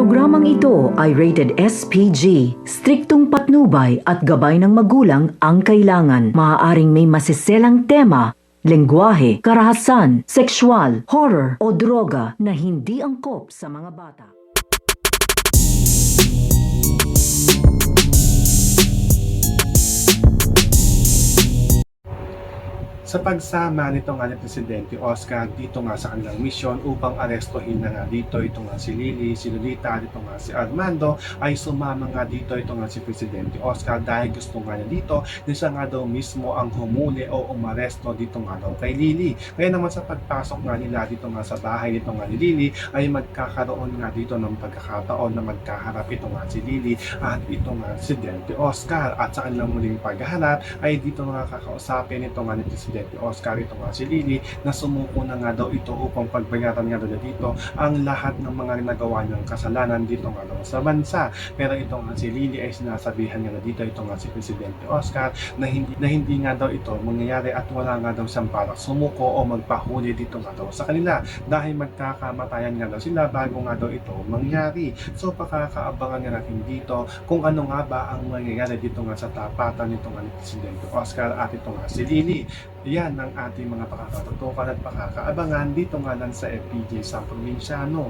Programang ito ay rated SPG. Striktong patnubay at gabay ng magulang ang kailangan. Maaaring may masiselang tema, lengguwahe, karahasan, sexual, horror o droga na hindi angkop sa mga bata. Sa pagsama nito nga ni Presidente Oscar dito nga sa kanilang misyon upang arestuhin na nga dito ito nga si Lily, si Lolita, dito nga si Armando, ay sumama nga dito ito nga si Presidente Oscar dahil gusto nga niya dito na siya nga daw mismo ang humuli o umaresto dito nga daw kay Lily. Kaya naman sa pagpasok nga nila dito nga sa bahay nito nga ni Lily ay magkakaroon nga dito ng pagkakataon na magkaharap ito nga si Lily at ito nga si Presidente Oscar, at sa kanilang muling paghaharap ay dito nga kakausapin ito nga ni Presidente Oscar ito nga si Lily na sumuko na nga daw ito upang pagbayaran nga daw dito ang lahat ng mga nagawa niyang kasalanan dito nga daw sa bansa. Pero ito nga si Lily ay sinasabihan nga dito ito nga si Presidente Oscar na hindi nga daw ito mangyayari at wala nga daw siyang parang sumuko o magpahuli dito nga daw sa kanila dahil magkakamatayan nga daw sila bago nga daw ito mangyari. So pakakaabangan nga natin dito kung ano nga ba ang mangyayari dito nga sa tapatan nito nga ni Presidente Oscar at ito nga si Lily. Yan ang ating mga pakakatutukan at pakakaabangan dito nga lang sa FPJ sa Probinsyano.